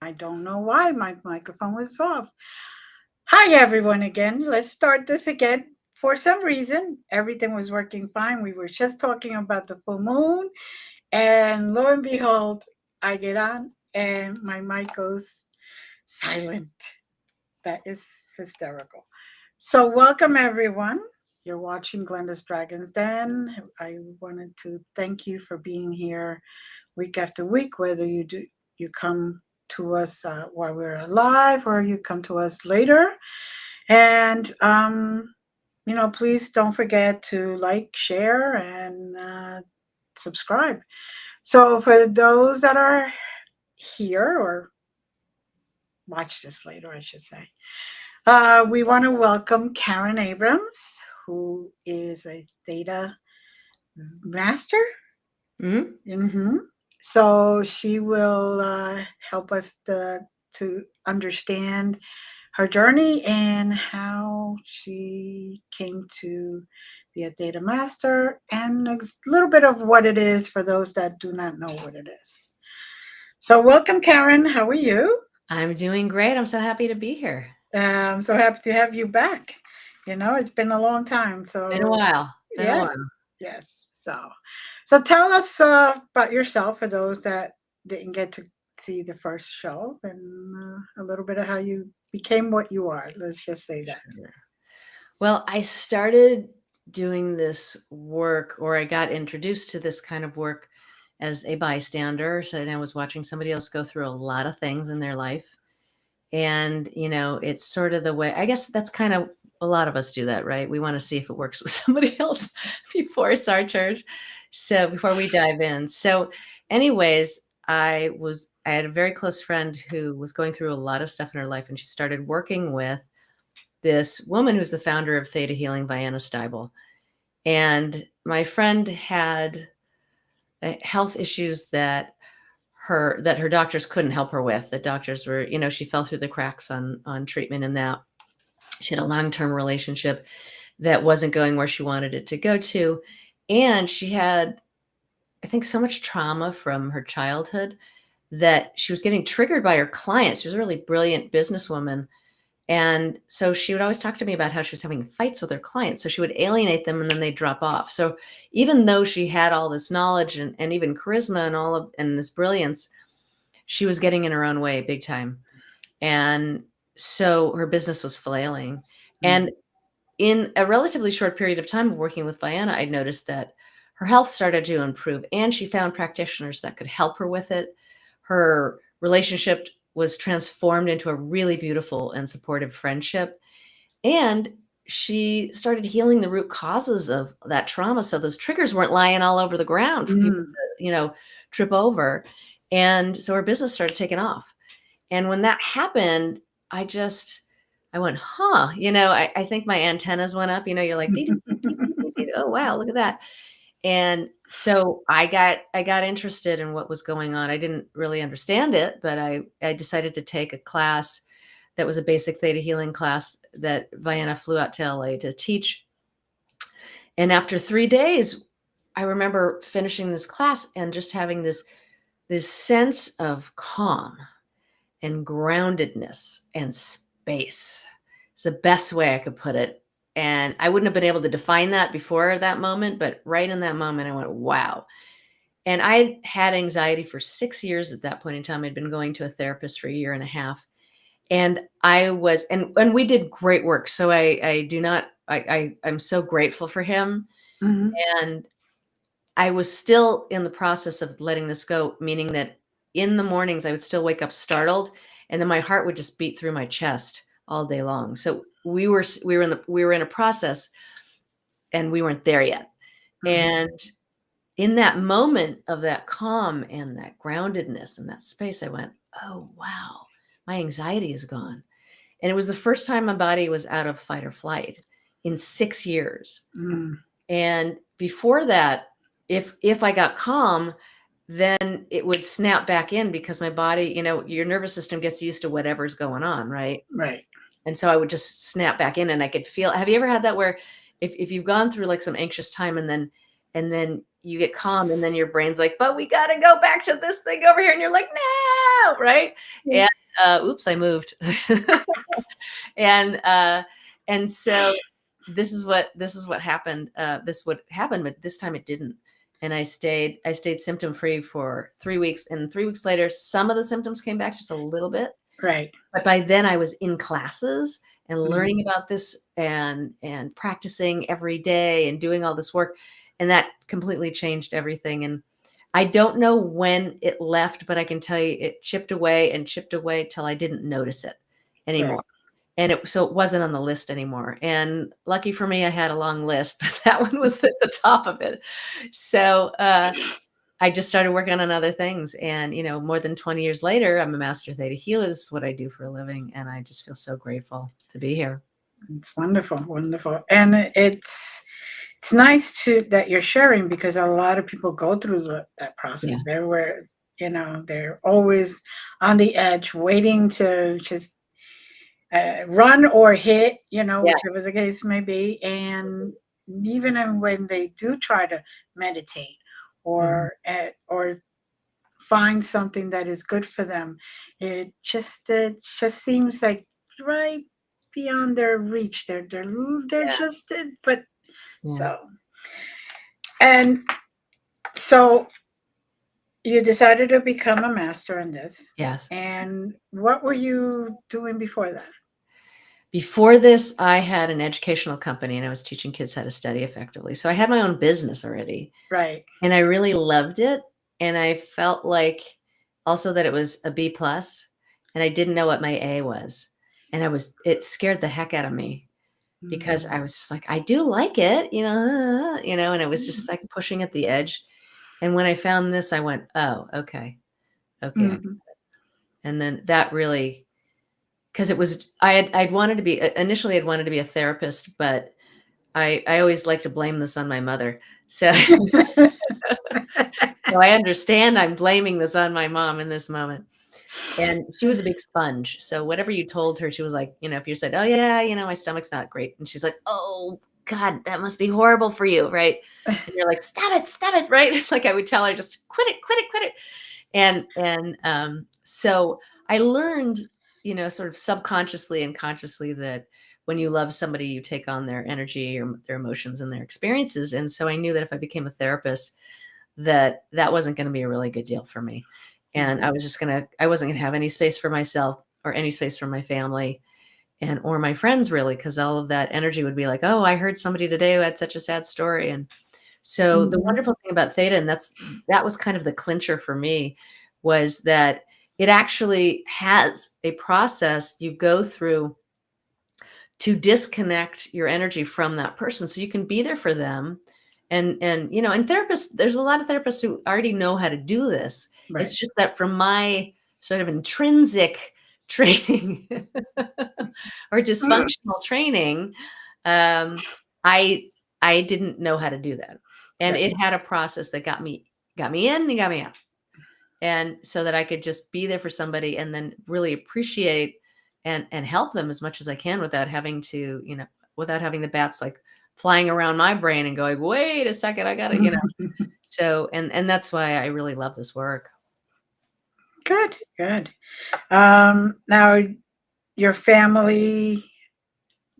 I don't know why my microphone was off. Hi, everyone, again. Let's start this again. For some reason, everything was working fine. We were just talking about the full moon, and lo and behold, I get on and my mic goes silent. That is hysterical. So, welcome, everyone. You're watching Glenda's Dragons Den. I wanted to thank you for being here week after week, whether you come to us while we're alive or you come to us later. And please don't forget to like, share, and subscribe. So for those that are here or watch this later, I should say, we want to welcome Karen Abrams, who is a Theta Master. Mm-hmm. So she will help us to understand her journey and how she came to be a Theta Master and a little bit of what it is for those that do not know what it is. So, welcome, Karen. How are you? I'm doing great. I'm so happy to be here. I'm so happy to have you back. It's been a long time. Been a So, while. Been a yes, while. yes. So tell us about yourself for those that didn't get to see the first show and a little bit of how you became what you are. Let's just say that. Sure. Well, I started doing this work, or I got introduced to this kind of work as a bystander. So I was watching somebody else go through a lot of things in their life. And, it's sort of the way, I guess that's kind of a lot of us do that, right? We want to see if it works with somebody else before it's our turn. So before we dive in. So, anyways, I had a very close friend who was going through a lot of stuff in her life, and she started working with this woman who's the founder of Theta Healing, Vienna Steibel. And my friend had health issues that her doctors couldn't help her with. The doctors were, she fell through the cracks on treatment, and that she had a long-term relationship that wasn't going where she wanted it to go to. And she had, I think, so much trauma from her childhood that she was getting triggered by her clients. She was a really brilliant businesswoman. And so she would always talk to me about how she was having fights with her clients. So she would alienate them and then they'd drop off. So even though she had all this knowledge and even charisma and this brilliance, she was getting in her own way big time. And so her business was flailing. And in a relatively short period of time of working with Vienna, I noticed that her health started to improve and she found practitioners that could help her with it. Her relationship was transformed into a really beautiful and supportive friendship. And she started healing the root causes of that trauma. So those triggers weren't lying all over the ground for people to, trip over. And so her business started taking off. And when that happened, I went, I think my antennas went up, you're like, dee, dee, dee, dee, dee, dee, oh, wow, look at that. And so I got interested in what was going on. I didn't really understand it, but I decided to take a class that was a basic Theta healing class that Vienna flew out to LA to teach. And after 3 days, I remember finishing this class and just having this sense of calm and groundedness and space. It's the best way I could put it. And I wouldn't have been able to define that before that moment, but right in that moment, I went, wow. And I had anxiety for 6 years at that point in time. I'd been going to a therapist for a year and a half. And I was, and we did great work. So I'm so grateful for him. And I was still in the process of letting this go, meaning that in the mornings I would still wake up startled, and then my heart would just beat through my chest all day long. So we were in a process, and we weren't there yet. And in that moment of that calm and that groundedness and that space, I went, oh wow, my anxiety is gone. And it was the first time my body was out of fight or flight in 6 years. And before that, if I got calm, then it would snap back in because my body, your nervous system gets used to whatever's going on, right? Right. And so I would just snap back in, and I could feel. Have you ever had that where if you've gone through like some anxious time and then you get calm, and then your brain's like, but we got to go back to this thing over here, and you're like, out, right? And oops, I moved. and and so this is what happened. This what happened, but this time it didn't. And I stayed symptom free for 3 weeks. And 3 weeks later, some of the symptoms came back just a little bit. Right. But by then I was in classes and Mhm. learning about this and practicing every day and doing all this work. And that completely changed everything. And I don't know when it left, but I can tell you it chipped away and chipped away till I didn't notice it Right. anymore. And so it wasn't on the list anymore. And lucky for me, I had a long list, but that one was at the top of it. So I just started working on other things. And, more than 20 years later, I'm a master theta healer. This is what I do for a living. And I just feel so grateful to be here. It's wonderful, wonderful. And it's nice that you're sharing, because a lot of people go through that process. Yeah. They're always on the edge, waiting to just run or hit, Yeah. whichever the case may be. And even when they do try to meditate Mhm. or find something that is good for them, it just seems like right beyond their reach. They're Yeah. just but Yeah. so and so you decided to become a master in this. Yes. And what were you doing before that? Before this, I had an educational company and I was teaching kids how to study effectively. So I had my own business already. Right. And I really loved it. And I felt like also that it was a B plus. And I didn't know what my A was. And it scared the heck out of me because I was just like, I do like it, and it was just like pushing at the edge. And when I found this, I went, oh, okay. Okay. Mhm. And then that really, because I'd wanted to be, initially I'd wanted to be a therapist, but I always like to blame this on my mother. So So I understand I'm blaming this on my mom in this moment. And she was a big sponge. So whatever you told her, she was like, if you said, oh yeah, my stomach's not great. And she's like, oh God, that must be horrible for you. Right. And you're like, stop it. Right. Like I would tell her, just quit it. So I learned, sort of subconsciously and consciously that when you love somebody, you take on their energy or their emotions and their experiences. And so I knew that if I became a therapist, that wasn't going to be a really good deal for me. And I wasn't going to have any space for myself or any space for my family or my friends, really, because all of that energy would be like, oh, I heard somebody today who had such a sad story. And so the Mhm. wonderful thing about theta, and that was kind of the clincher for me, was that it actually has a process you go through to disconnect your energy from that person so you can be there for them. And therapists, there's a lot of therapists who already know how to do this. Right. It's just that from my sort of intrinsic training or dysfunctional training, I I didn't know how to do that. And Right. it had a process that got me in and got me out. And so that I could just be there for somebody and then really appreciate and help them as much as I can without having to, without having the bats like flying around my brain and going, wait a second, I gotta, so and that's why I really love this work. Good, good. Now your family,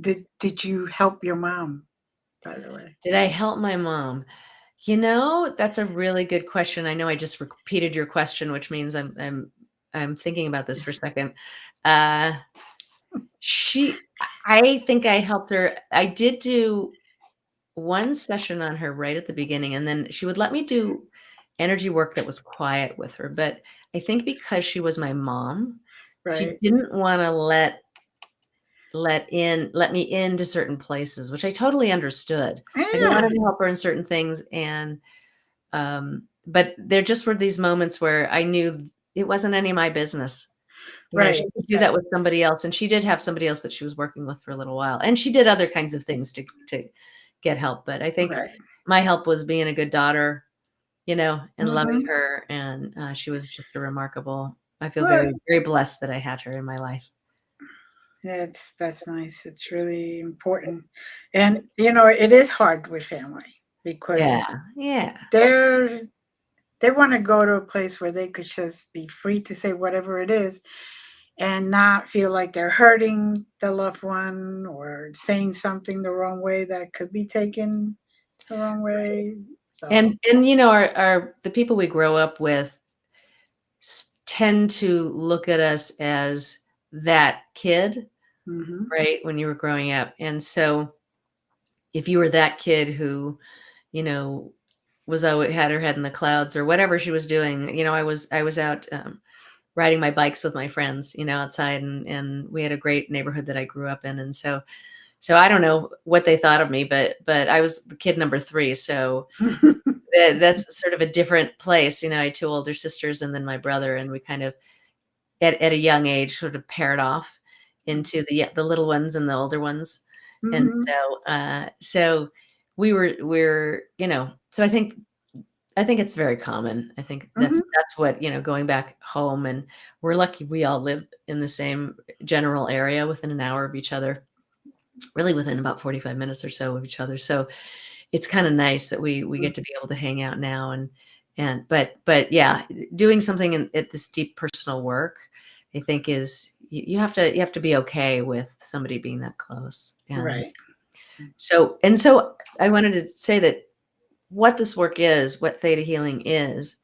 did you help your mom, by the way? Did I help my mom? That's a really good question. I know I just repeated your question, which means I'm thinking about this for a second. Uh, I think I helped her. I did do one session on her right at the beginning, and then she would let me do energy work that was quiet with her. But I think because she was my mom, she Right. didn't want to let me into certain places, which I totally understood. Like I Yeah. wanted to help her in certain things, but there just were these moments where I knew it wasn't any of my business. Right. She could do that with somebody else, and she did have somebody else that she was working with for a little while, and she did other kinds of things to get help. But I think Right. my help was being a good daughter, and loving Mhm. her, and she was just a remarkable. I feel Well, very, very blessed that I had her in my life. that's nice. It's really important. And it is hard with family because Yeah, yeah, they're they want to go to a place where they could just be free to say whatever it is and not feel like they're hurting the loved one or saying something the wrong way that could be taken the wrong way. So, And you know, our the people we grow up with tend to look at us as that kid, mm-hmm, right? When you were growing up. And so if you were that kid who, you know, was always had her head in the clouds or whatever she was doing, you know, I was out riding my bikes with my friends, you know, outside, and we had a great neighborhood that I grew up in. And so I don't know what they thought of me, but I was the kid number 3. So that's sort of a different place. You know, I had 2 older sisters and then my brother, and we kind of at a young age sort of paired off into the little ones and the older ones. And mm-hmm, so we're, you know, so I think it's very common. I think mm-hmm, that's what, you know, going back home, and we're lucky we all live in the same general area within an hour of each other, really within about 45 minutes or so of each other. So it's kind of nice that we get to be able to hang out now, and but yeah, doing something at this deep personal work, I think is you have to be okay with somebody being that close. And right. so I wanted to say that what this work is, what theta healing is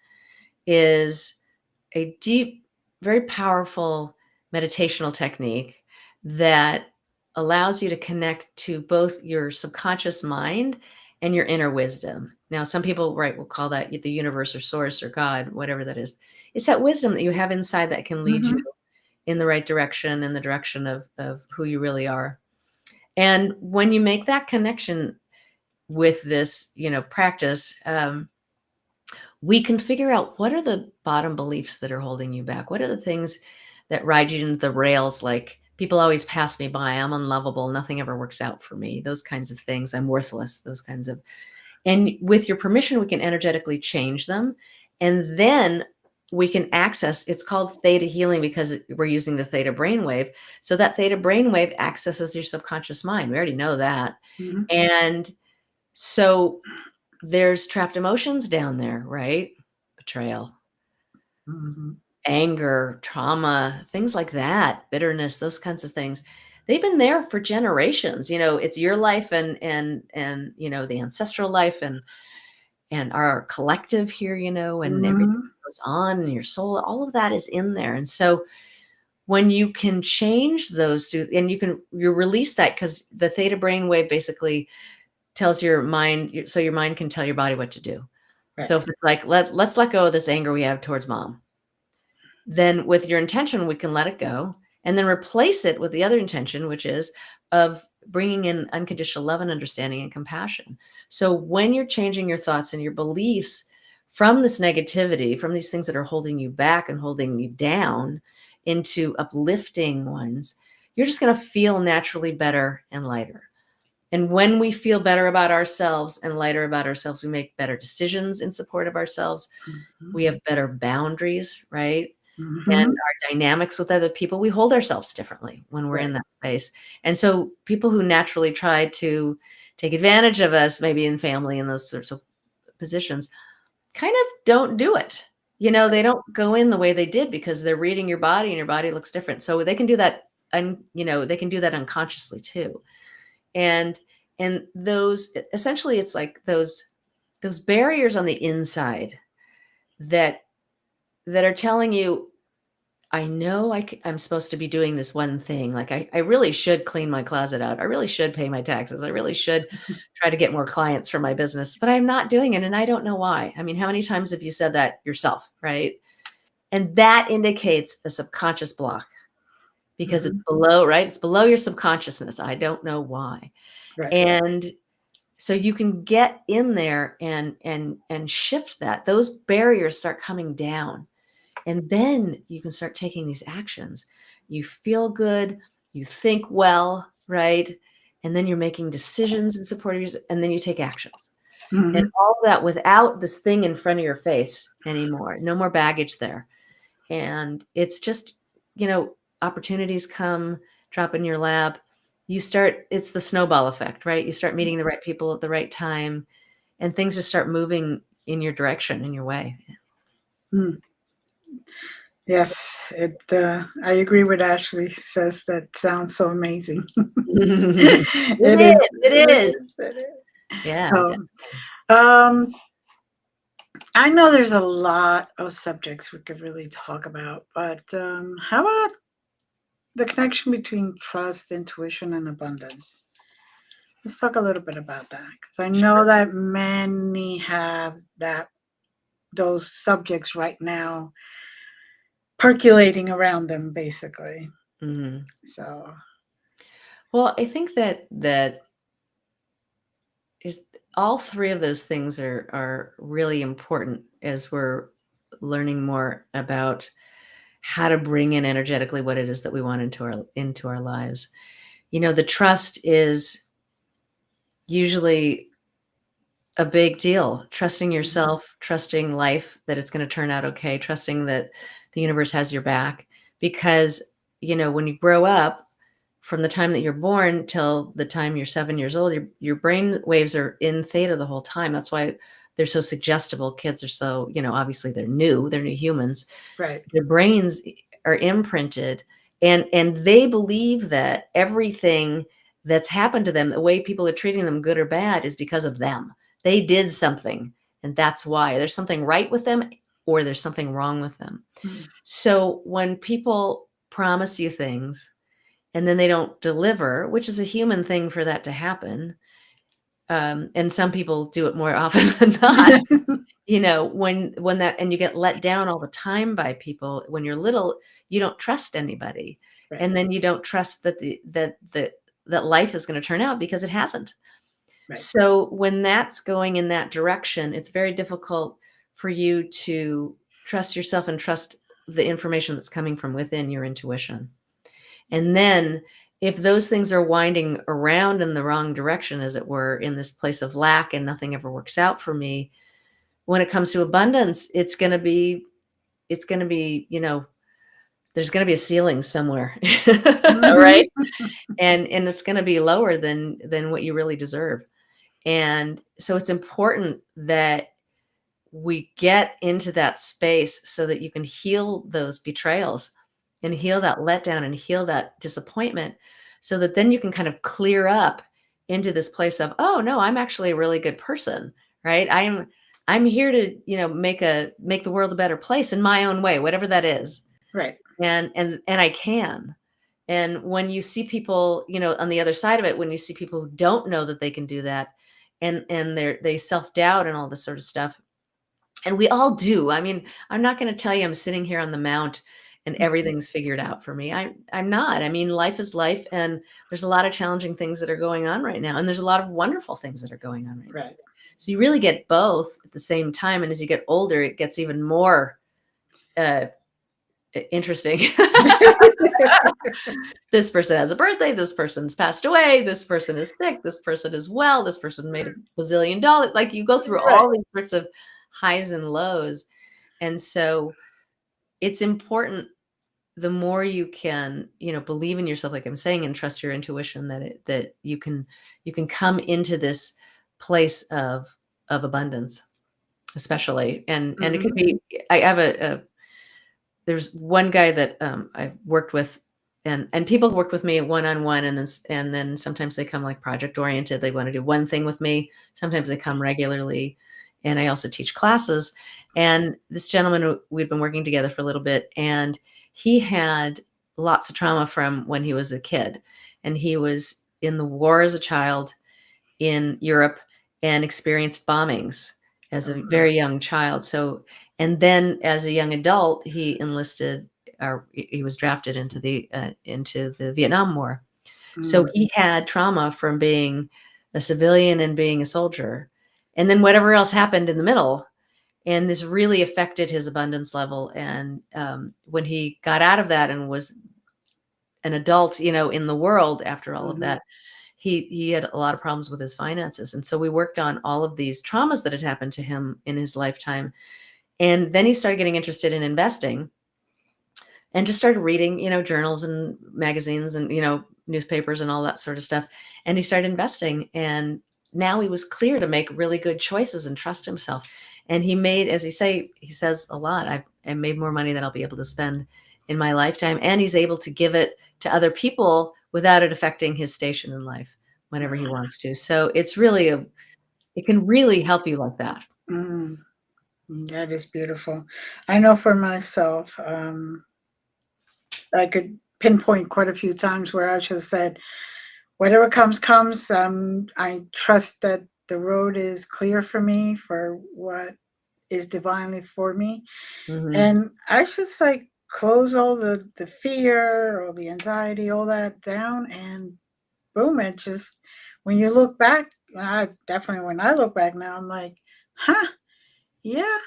a deep, very powerful meditational technique that allows you to connect to both your subconscious mind and your inner wisdom. Now, some people, right, will call that the universe or source or God, whatever that is. It's that wisdom that you have inside that can lead you Mm-hmm, in the right direction, in the direction of who you really are. And when you make that connection with this, you know, practice, we can figure out what are the bottom beliefs that are holding you back. What are the things that ride you into the rails? Like people always pass me by. I'm unlovable. Nothing ever works out for me. Those kinds of things. I'm worthless. Those kinds of, and with your permission, we can energetically change them. And then we can access, it's called theta healing because we're using the theta brainwave. So that theta brainwave accesses your subconscious mind. We already know that. mm-hmm, And so there's trapped emotions down there, right? Betrayal, mm-hmm, anger, trauma, things like that, bitterness, those kinds of things. They've been there for generations. You know, it's your life and you know, the ancestral life and our collective here, you know, and everything mm-hmm, that goes on in your soul, all of that is in there. And so when you can change those two, and you release that, because the theta brainwave basically tells your mind, so your mind can tell your body what to do. right. So if it's like, let's let go of this anger we have towards mom, then with your intention, we can let it go and then replace it with the other intention, which is of bringing in unconditional love and understanding and compassion. So when you're changing your thoughts and your beliefs from this negativity, from these things that are holding you back and holding you down, into uplifting ones, you're just going to feel naturally better and lighter. And when we feel better about ourselves and lighter about ourselves, we make better decisions in support of ourselves. Mm-hmm, We have better boundaries, right? And mm-hmm, our dynamics with other people, we hold ourselves differently when we're in right. that space. And so people who naturally try to take advantage of us, maybe in family and those sorts of positions, kind of don't do it. You know, they don't go in the way they did because they're reading your body and your body looks different. So they can do that, and you know, they can do that unconsciously too. And those, essentially, it's like those barriers on the inside that are telling you, I know I'm supposed to be doing this one thing. Like I really should clean my closet out. I really should pay my taxes. I really should try to get more clients for my business, but I'm not doing it. And I don't know why. I mean, how many times have you said that yourself? Right. And that indicates a subconscious block because Mm-hmm, it's below, right? It's below your subconsciousness. I don't know why. right. And so you can get in there and shift that. Those barriers start coming down. And then you can start taking these actions. You feel good, you think well, right? And then you're making decisions in support of yours, and then you take actions. And Mm-hmm, all that without this thing in front of your face anymore. No more baggage there. And it's just, you know, opportunities come, drop in your lap. You start, it's the snowball effect, right? You start meeting the right people at the right time, and things just start moving in your direction, in your way. Mm. Yes, I agree with Ashley. Says that sounds so amazing. It is. It It is. is. It is. Yeah. Um, um, I know there's a lot of subjects we could really talk about, but how about the connection between trust, intuition, and abundance? Let's talk a little bit about that because I know that many have those subjects right now percolating around them, basically. Mhm. So, Well, I think that is all three of those things are really important as we're learning more about how to bring in energetically what it is that we want into our lives. You know, the trust is usually a big deal. Trusting yourself, trusting life that it's going to turn out okay, trusting that the universe has your back. Because, you know, when you grow up, from the time that you're born till the time you're 7 years old, your brain waves are in theta the whole time. That's why they're so suggestible. Kids are so, you know, obviously they're new humans. right, Their brains are imprinted, and they believe that everything that's happened to them, the way people are treating them, good or bad, is because of them. They did something, and that's why. There's something right with them, or there's something wrong with them. mm, So when people promise you things and then they don't deliver, which is a human thing for that to happen, and some people do it more often than not. You know, when that, and you get let down all the time by people when you're little, you don't trust anybody, right, and then you don't trust that that life is going to turn out because it hasn't. right, So when that's going in that direction, it's very difficult for you to trust yourself and trust the information that's coming from within your intuition. And then if those things are winding around in the wrong direction, as it were, in this place of lack and nothing ever works out for me, when it comes to abundance, it's going to be, you know, there's going to be a ceiling somewhere. hmm Right? And it's going to be lower than what you really deserve. And so it's important that we get into that space so that you can heal those betrayals and heal that letdown and heal that disappointment, so that then you can kind of clear up into this place of, oh no, I'm actually a really good person, right? I'm here to, you know, make the world a better place in my own way, whatever that is. right, And I can. And when you see people, you know, on the other side of it, when you see people who don't know that they can do that, and they self-doubt and all this sort of stuff, and we all do. I mean, I'm not going to tell you I'm sitting here on the mount and mhm, everything's figured out for me. I'm not. I mean, life is life, and there's a lot of challenging things that are going on right now, and there's a lot of wonderful things that are going on right now. right. So you really get both at the same time, and as you get older, it gets even more uh, interesting. This person has a birthday. This person's passed away. This person is sick. This person is well. This person made $1 bazillion. Like, you go through Right. all these sorts of highs and lows. And so it's important, the more you can, you know, believe in yourself, like I'm saying, and trust your intuition, that you can come into this place of abundance, especially. And it could hmm be, I have there's one guy that I've worked with, and people work with me one-on-one, and then sometimes they come like project oriented. They want to do one thing with me. Sometimes they come regularly, and I also teach classes. And this gentleman, we'd been working together for a little bit, and he had lots of trauma from when he was a kid, and he was in the war as a child in Europe and experienced bombings as a Oh, very young child. So, and then as a young adult, he enlisted, or he was drafted into the Vietnam War. So mm, he had trauma from being a civilian and being a soldier, and then whatever else happened in the middle. And this really affected his abundance level. And when he got out of that and was an adult, you know, in the world after all of mhm, that, he had a lot of problems with his finances. And so we worked on all of these traumas that had happened to him in his lifetime. And then he started getting interested in investing, and just started reading, you know, journals and magazines and, you know, newspapers and all that sort of stuff. And he started investing, and now he was clear to make really good choices and trust himself. And he made, as he says a lot, I made more money than I'll be able to spend in my lifetime. And he's able to give it to other people without it affecting his station in life whenever he wants to. So it's really it can really help you like that. Mm, that is beautiful. I know for myself, I could pinpoint quite a few times where I just said, whatever comes, comes. I trust that the road is clear for me for what is divinely for me. Hmm. And I just like close all the fear, all the anxiety, all that down, and boom, it just, when you look back, when I look back now, I'm like, huh, yeah,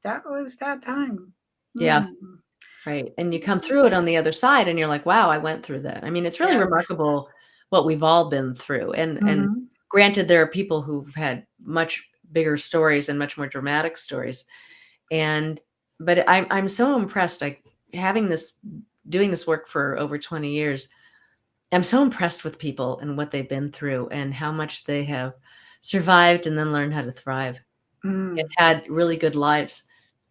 that was that time. Yeah. Mm, Right. And you come through it on the other side and you're like, wow, I went through that. I mean, it's really yeah. remarkable what we've all been through. And Hmm. granted, there are people who've had much bigger stories and much more dramatic stories. And but I'm so impressed. Like doing this work for over 20 years, I'm so impressed with people and what they've been through and how much they have survived and then learned how to thrive and Mm, had really good lives.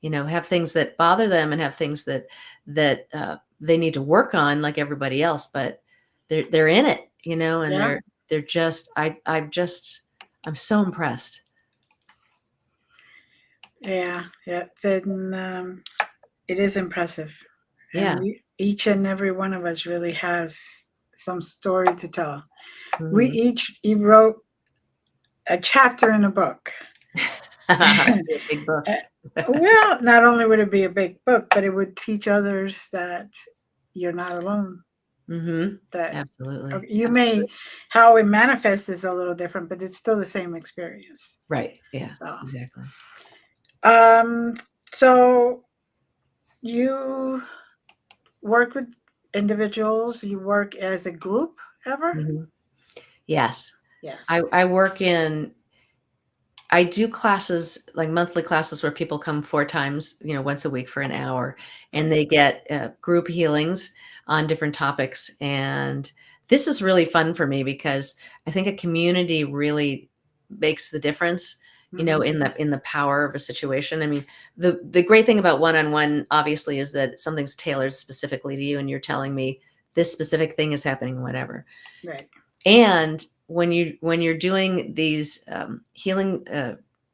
Have things that bother them and have things that they need to work on like everybody else, but they're in it, and yeah, they're just I'm so impressed. yeah, yeah. Then it is impressive, and Yeah. each and every one of us really has some story to tell. We Mhm. each wrote a chapter in a book. Be a big book. Well, not only would it be a big book, but it would teach others that you're not alone. Mhm. That Absolutely. you may, Absolutely. how it manifests is a little different, but it's still the same experience. Right. Yeah, So, exactly. um, so you work with individuals. You work as a group ever? Mhm. Yes. I Yes. I work in I do classes, like monthly classes where people come 4 times, once a week for an hour, and they get group healings on different topics. And this is really fun for me because I think a community really makes the difference, Mm-hmm. in the power of a situation. I mean, the great thing about one-on-one obviously is that something's tailored specifically to you, and you're telling me this specific thing is happening, whatever. Right. And when you're doing these healing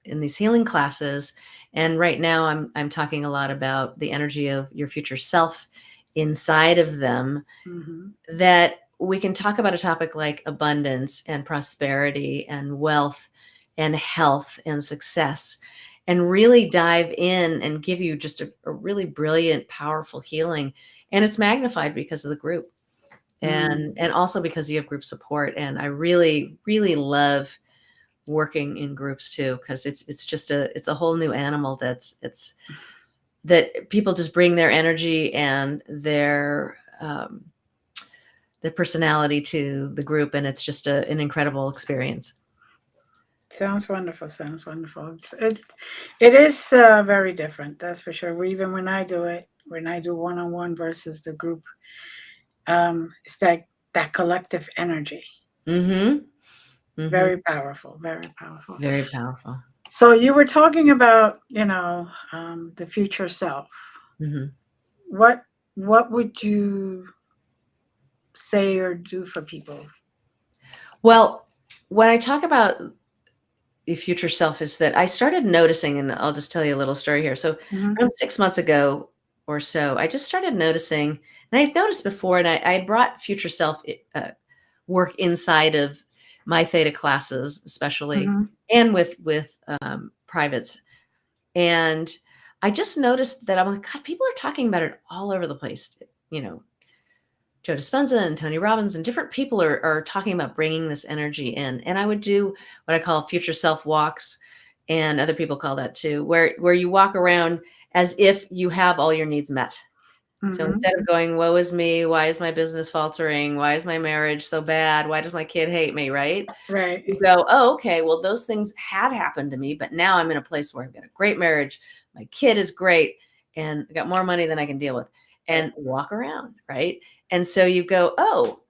in these healing classes, and right now I'm talking a lot about the energy of your future self inside of them, Mm-hmm. that we can talk about a topic like abundance and prosperity and wealth and health and success, and really dive in and give you just a really brilliant, powerful healing. And it's magnified because of the group, Mm. and also because you have group support. And I really really love working in groups too, because it's a whole new animal. That people just bring their energy and their personality to the group, and it's just an incredible experience. Sounds wonderful. Sounds wonderful. It is very different. That's for sure. Even when I do it, when I do one on one versus the group, it's like that collective energy. Mm-hmm. Mm-hmm. Very powerful. Very powerful. Very powerful. So you were talking about, the future self. Mm-hmm. What what would you say or do for people? Well, when I talk about the future self, is that I started noticing, and I'll just tell you a little story here. So Hmm. around 6 months ago or so, I just started noticing, and I had noticed before, and I had brought future self work inside of my theta classes, especially, Hmm. and with privates. And I just noticed that I'm like, God, people are talking about it all over the place. You know, Joe Dispenza and Tony Robbins and different people are talking about bringing this energy in. And I would do what I call future self walks, and other people call that too, where you walk around as if you have all your needs met. So Hmm. instead of going, woe is me, why is my business faltering? Why is my marriage so bad? Why does my kid hate me? Right? Right. You go, oh, okay, well, those things had happened to me, but now I'm in a place where I've got a great marriage. My kid is great, and I got more money than I can deal with, Right. and walk around. Right. And so you go, oh,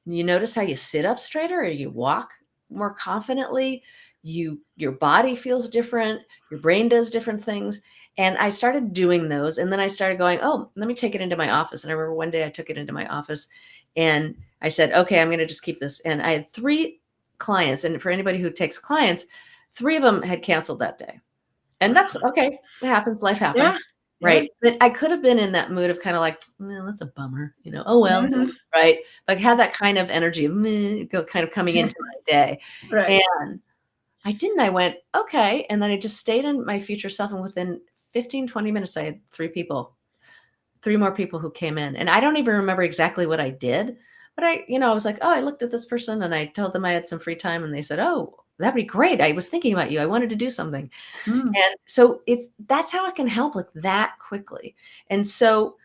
you notice how you sit up straighter, or you walk more confidently. your body feels different, your brain does different things. And I started doing those. And then I started going, oh, let me take it into my office. And I remember one day I took it into my office and I said, okay, I'm going to just keep this. And I had 3 clients. And for anybody who takes clients, 3 of them had canceled that day. And that's okay. It happens. Life happens. Yeah. Right. But I could have been in that mood of kind of like, well, that's a bummer, oh, well, Mhm. right. But I had that kind of energy of kind of coming into my day. Right. And I didn't. I went, okay. And then I just stayed in my future self. And within 15, 20 minutes, I had 3 more people who came in. And I don't even remember exactly what I did. But I was like, oh, I looked at this person and I told them I had some free time. And they said, oh, that'd be great. I was thinking about you. I wanted to do something. Mm. And so that's how I can help like that quickly. And so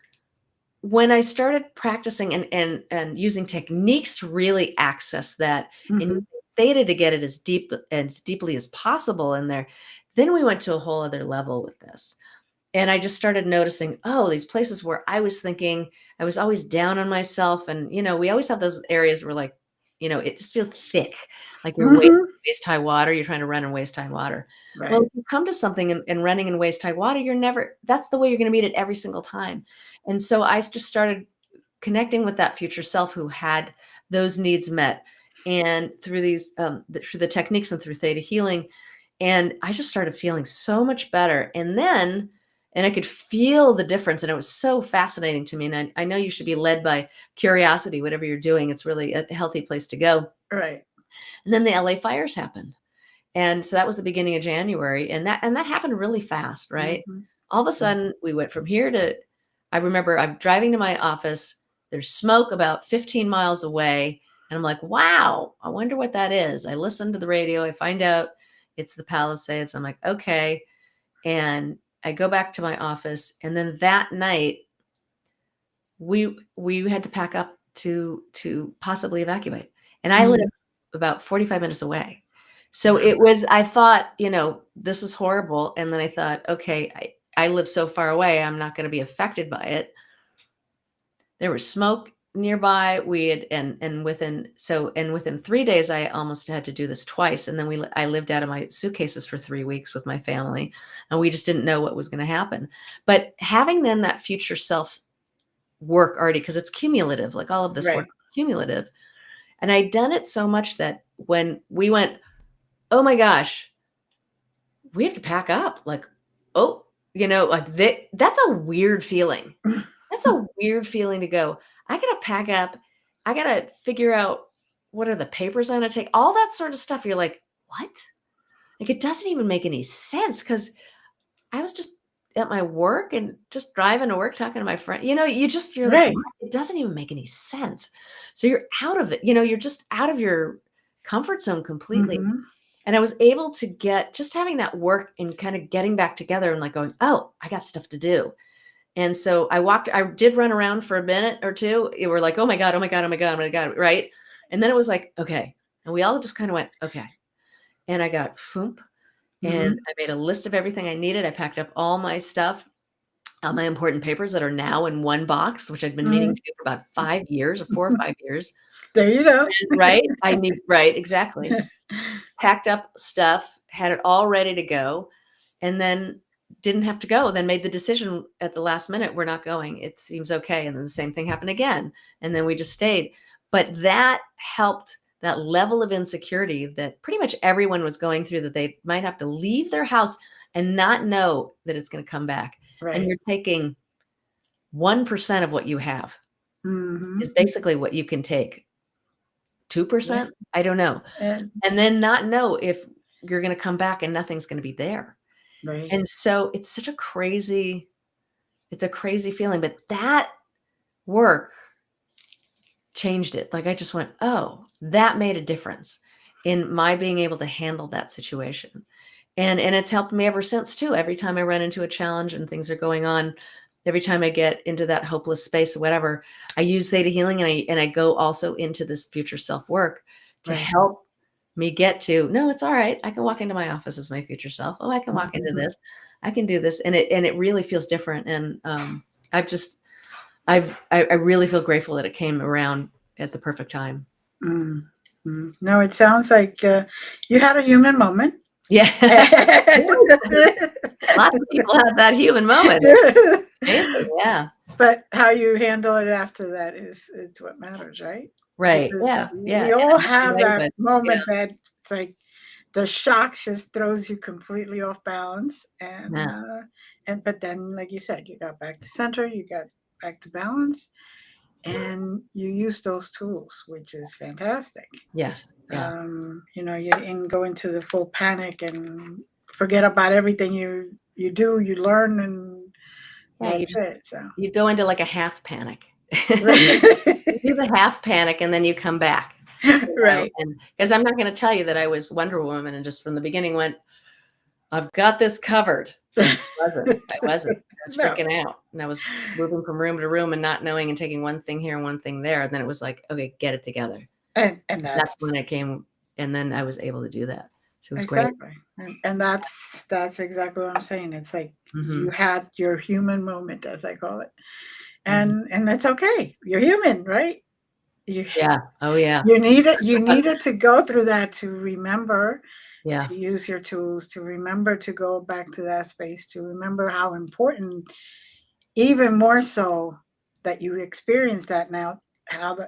when I started practicing and using techniques to really access that and Mhm. using theta to get it as deeply as possible in there, then we went to a whole other level with this. And I just started noticing, oh, these places where I was thinking I was always down on myself. And, we always have those areas where like, it just feels thick, like you're Mhm. waist high water. You're trying to run in waist high water. Well, Right. if you come to something and running in waist high water, that's the way you're going to meet it every single time. And so I just started connecting with that future self who had those needs met. And through through the techniques and through theta healing, and I just started feeling so much better. And I could feel the difference. And it was so fascinating to me. And I know you should be led by curiosity, whatever you're doing. It's really a healthy place to go. Right. And then the LA fires happened. And so that was the beginning of January. And that happened really fast, right? Mhm. All of a sudden we went from here to, I remember I'm driving to my office. There's smoke about 15 miles away. And I'm like, wow, I wonder what that is. I listen to the radio. I find out it's the Palisades. I'm like, okay. And I go back to my office. And then that night we had to pack up to possibly evacuate. And I live Mm. about 45 minutes away. So I thought, this is horrible. And then I thought, okay, I live so far away. I'm not going to be affected by it. There was smoke nearby. We had, and within 3 days, I almost had to do this twice. And then I lived out of my suitcases for 3 weeks with my family, and we just didn't know what was going to happen. But having then that future self work already, because it's cumulative, like all of this work Right. is cumulative. And I'd done it so much that when we went, oh my gosh, we have to pack up. Like, oh, like that's a weird feeling. That's a weird feeling to go, I got to pack up. I got to figure out what are the papers I'm going to take, all that sort of stuff. You're like, what? Like, it doesn't even make any sense because I was just at my work and just driving to work, talking to my friend. You're like, Right. what? It doesn't even make any sense. So you're out of it. You're just out of your comfort zone completely. Mhm. And I was able to just having that work and kind of getting back together and like going, oh, I got stuff to do. And so I did run around for a minute or two. We were like, oh my God, oh my God, oh my God, oh my God. Right. And then it was like, okay. And we all just kind of went, okay. And I got foomp. And Mhm. I made a list of everything I needed. I packed up all my stuff, all my important papers that are now in one box, which I'd been meaning Mhm. to do for about 5 years or 4 or 5 years. There you go. And, right? Right, exactly. Packed up stuff, had it all ready to go, and then didn't have to go. Then made the decision at the last minute, we're not going. It seems okay. And then the same thing happened again. And then we just stayed. But that helped that level of insecurity that pretty much everyone was going through, that they might have to leave their house and not know that it's going to come back. And Right. you're taking 1% of what you have is Mhm. basically what you can take. Yeah. 2%? I don't know. And And then not know if you're going to come back and nothing's going to be there. right. And so it's a crazy feeling, but that work changed it. Like I just went, oh, that made a difference in my being able to handle that situation. And it's helped me ever since too. Every time I run into a challenge and things are going on, every time I get into that hopeless space or whatever, I use theta healing and I go also into this future self work to Right. help me get to, no, it's all right. I can walk into my office as my future self. Oh, I can walk into Mhm. this. I can do this. And it really feels different. And I really feel grateful that it came around at the perfect time. Mm. No, it sounds like you had a human moment. Yeah. Lots of people have that human moment. Amazing. Yeah. But how you handle it after that is what matters, right? Right. Because Yeah. Yeah. we In a all healthy have way, that but yeah. moment that it's like the shock just throws you completely off balance, Yeah. and but then, like you said, you got back to center, you got back to balance, and you use those tools, which is fantastic. Yes. Yeah. You didn't go into the full panic and forget about everything you do, you learn, and Yeah. that's it. So You go into like a half panic. You do right, the half panic and then you come back. right. And because I'm not going to tell you that I was Wonder Woman and just from the beginning went, I've got this covered. I wasn't. I wasn't. I was No, freaking out. And I was moving from room to room and not knowing and taking one thing here and one thing there. And then it was like, okay, get it together. and That's that's when it came. And then I was able to do that. So it was great. exactly, and that's exactly what I'm saying. It's like you Hmm. had your human moment, as I call it, Hmm. and that's okay. You're human, right? You Yeah. Oh, yeah. you needed to go through that to remember Yeah. to use your tools, to remember to go back to that space, to remember how important, even more so, that you experience that now,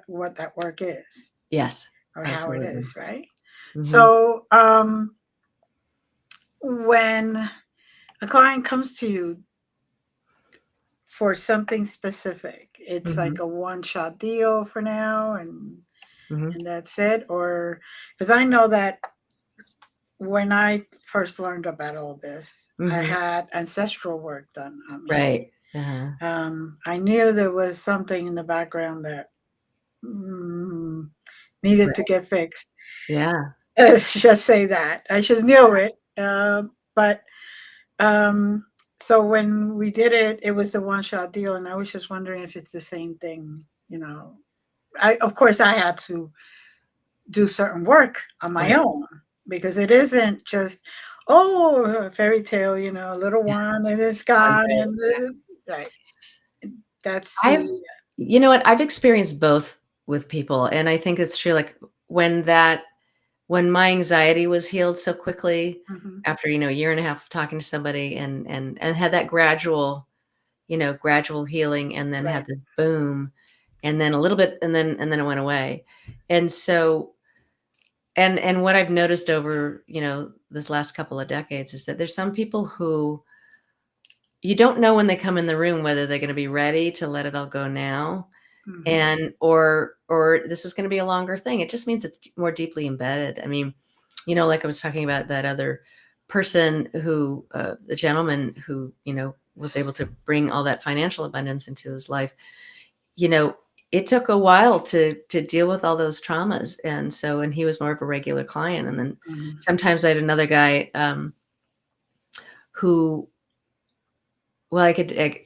what that work is Yes. or how it Absolutely. is, right? Hmm. So when a client comes to you for something specific, it's Hmm. like a one-shot deal for now, and Hmm. that's it. Or because I know that when I first learned about all this, I Hmm. had ancestral work done on me. Right. Uh-huh. I knew there was something in the background that mm, needed to Right. get fixed. Yeah. Just say that. I just knew it. But um, so when we did it, it was the one shot deal, and I was just wondering if it's the same thing. Of course I had to do certain work on my Right. own, because it isn't just, oh, a fairy tale, a little one and it's One gone, day. and right. That's I've, the you know what? I've experienced both with people. And I think it's true. Like when my anxiety was healed so quickly mhm, after, a year and a half of talking to somebody and had that gradual healing and then right. had this boom and then a little bit and then it went away. And so, and what I've noticed over, this last couple of decades is that there's some people who you don't know when they come in the room whether they're going to be ready to let it all go now Mhm, and or this is going to be a longer thing. It just means it's more deeply embedded. I mean, like I was talking about that other person who the gentleman who was able to bring all that financial abundance into his life. you know it took a while to deal with all those traumas, and he was more of a regular client. And then mhm. sometimes I had another guy who, well,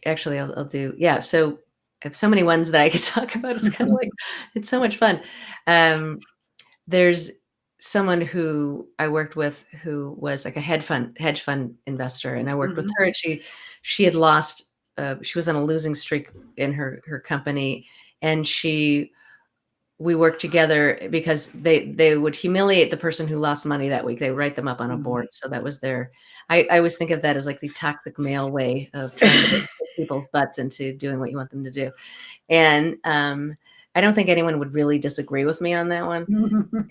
actually I'll do, yeah. So I have so many ones that I could talk about. It's kind of like, it's so much fun. Um, there's someone who I worked with who was like a hedge fund investor, and I worked with Mhm, her, and she had lost. She was on a losing streak in her company, and we worked together because they would humiliate the person who lost money that week. They would write them up on a mhm. board. So that was their. I always think of that as like the toxic male way of trying to kick people's butts into doing what you want them to do. And I don't think anyone would really disagree with me on that one.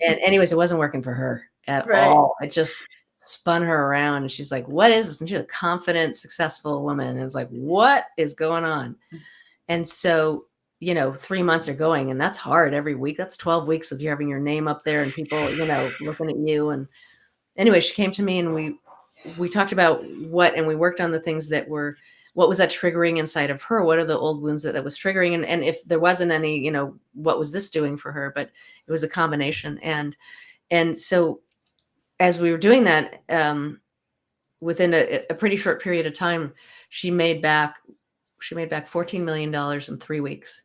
And anyways, it wasn't working for her at Right. all. It just spun her around, and she's like, "What is this?" And she's a confident, successful woman. And it was like, "What is going on?" And so, 3 months are going, and that's hard every week. That's 12 weeks of you having your name up there and people, looking at you. And anyway, she came to me, and we talked about and we worked on the things that were, what was that triggering inside of her? What are the old wounds that was triggering? And if there wasn't any, what was this doing for her? But it was a combination. And so as we were doing that, within a pretty short period of time, she made back $14 million in 3 weeks.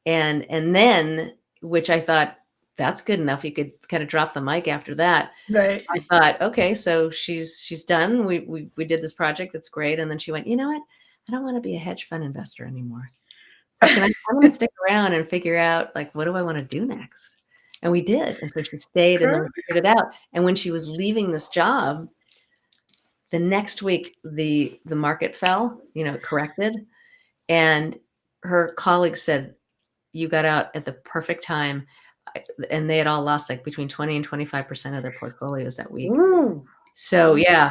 And then, which I thought, that's good enough. You could kind of drop the mic after that. Right. I thought, okay, so she's done. We did this project. That's great. And then she went, you know what? I don't want to be a hedge fund investor anymore. So I'm going to stick around and figure out, like, what do I want to do next? And we did. And so she stayed and then we Good. figured it out. And when she was leaving this job, the next week, the market fell, it corrected. And her colleagues said, you got out at the perfect time. And they had all lost like between 20 and 25% of their portfolios that week. Ooh. So yeah.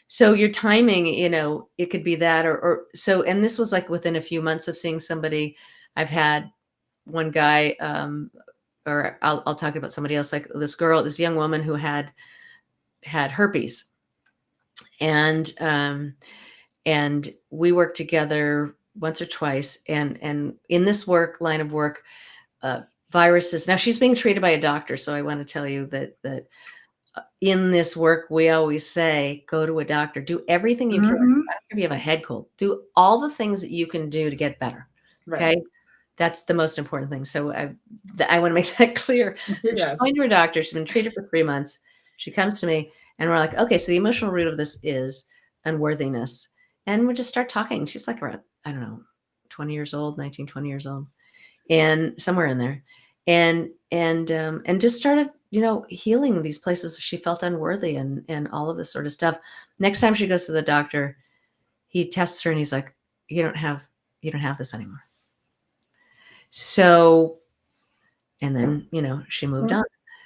So your timing, it could be that or so, and this was like within a few months of seeing somebody. I've had one guy, or I'll talk about somebody else, like this young woman who had herpes, and we worked together once or twice, and in this line of work, viruses. Now she's being treated by a doctor, so I want to tell you that in this work, we always say, go to a doctor, do everything you can. Mhm. If you have a head cold, do all the things that you can do to get better. Right. Okay. That's the most important thing. So I want to make that clear. So she's Yes. going to her doctor. She's been treated for 3 months. She comes to me and we're like, okay, so the emotional root of this is unworthiness. And we just start talking. She's like around, I don't know, 20 years old, 19, 20 years old, and somewhere in there. And just started, healing these places she felt unworthy and all of this sort of stuff. Next time she goes to the doctor, he tests her and he's like, you don't have this anymore. So, and then, she moved on.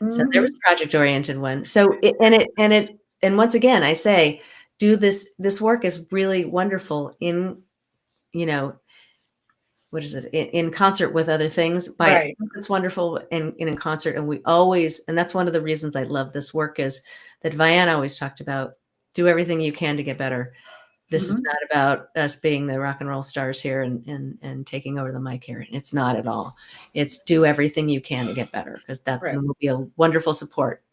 So there was a project oriented one. So and once again, I say, do this work is really wonderful in, what is it, in concert with other things. Right. It's wonderful in concert. And we always, and that's one of the reasons I love this work, is that Vianne always talked about, do everything you can to get better. This is not about us being the rock and roll stars here and taking over the mic here. It's not at all. It's do everything you can to get better, because that will be a wonderful support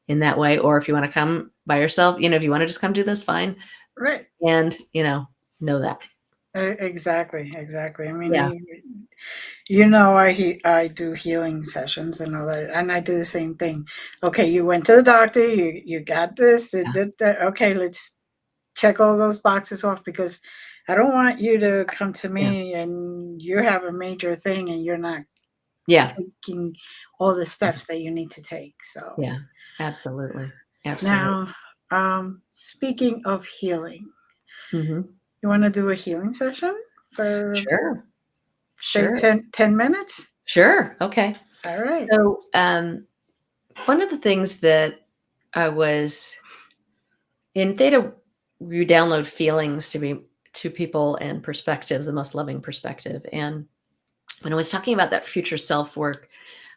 in that way. Or if you want to come by yourself, if you want to just come do this, fine. Right. And, know that. Exactly. I mean, yeah. I do healing sessions and all that, and I do the same thing. Okay, you went to the doctor, you got this, you did that. Okay, let's check all those boxes off, because I don't want you to come to me and you have a major thing and you're not taking all the steps that you need to take. So yeah, absolutely. Now, speaking of healing, Mm-hmm. you want to do a healing session for Sure. 10 minutes? Sure. Okay. All right. So one of the things that I was in Theta, you download feelings to people and perspectives, the most loving perspective. And when I was talking about that future self work,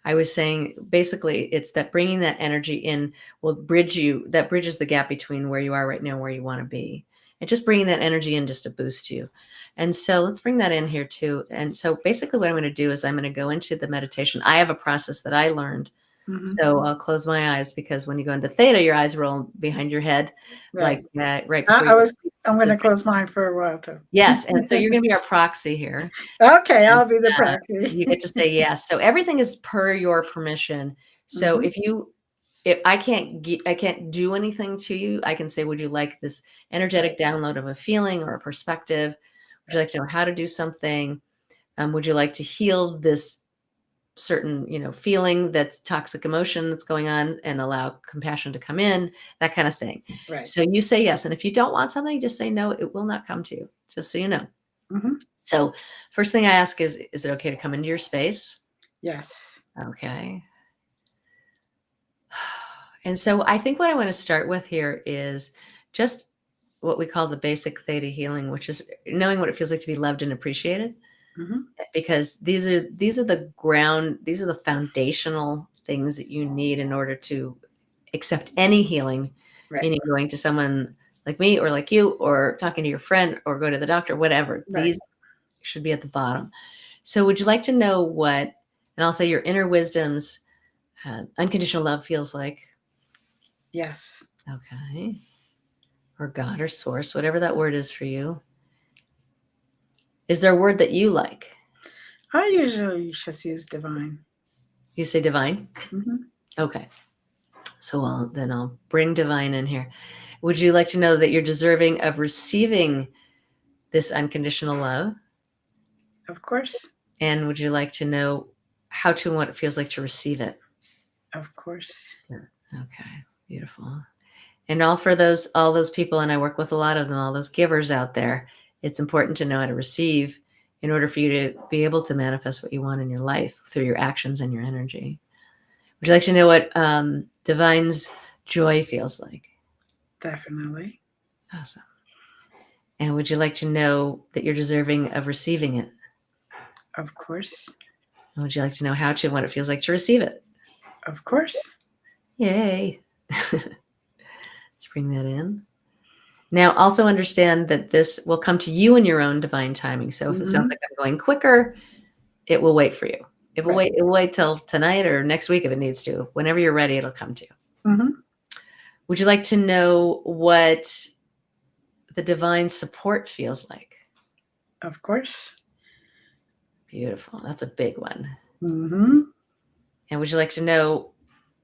I was saying basically it's that bringing that energy in will bridges the gap between where you are right now and where you want to be. And just bringing that energy in just to boost you. And so let's bring that in here too. And so basically what I'm going to do is I'm going to go into the meditation. I have a process that I learned. Mm-hmm. So I'll close my eyes, because when you go into Theta, your eyes roll behind your head. Right. Right before I'm going to close mine for a while too. Yes. And so you're going to be our proxy here. Okay. I'll be the proxy. You get to say yes. So everything is per your permission. So if I can't do anything to you, I can say, would you like this energetic download of a feeling or a perspective? Would you like to know how to do something? Would you like to heal this certain, feeling, that's toxic emotion that's going on, and allow compassion to come in, that kind of thing. Right. So you say yes. And if you don't want something, just say no, it will not come to you, just so you know. Mm-hmm. So first thing I ask is it okay to come into your space? Yes. Okay. And so I think what I want to start with here is just what we call the basic Theta healing, which is knowing what it feels like to be loved and appreciated. Mm-hmm. Because these are the foundational things that you need in order to accept any healing, meaning going to someone like me or like you, or talking to your friend, or go to the doctor, whatever. These should be at the bottom. So would you like to know what, and I'll say your inner wisdom's unconditional love feels like? Yes. Okay. Or God or source, whatever that word is for you. Is there a word that you like? I usually just use divine. You say divine? Mm-hmm. Okay. So I'll bring divine in here. Would you like to know that you're deserving of receiving this unconditional love? Of course. And would you like to know how to and what it feels like to receive it. Of course. Okay, beautiful. And all those people, and I work with a lot of them, all those givers out there, it's important to know how to receive in order for you to be able to manifest what you want in your life through your actions and your energy. Would you like to know what Divine's joy feels like? Definitely. Awesome. And would you like to know that you're deserving of receiving it? Of course. And would you like to know how to and what it feels like to receive it? Of course. Yay. Let's bring that in. Now, also understand that this will come to you in your own divine timing. So if it sounds like I'm going quicker, it will wait for you. It will wait till tonight or next week if it needs to. Whenever you're ready, it'll come to you. Mm-hmm. Would you like to know what the divine support feels like? Of course. Beautiful. That's a big one. Mm-hmm. And would you like to know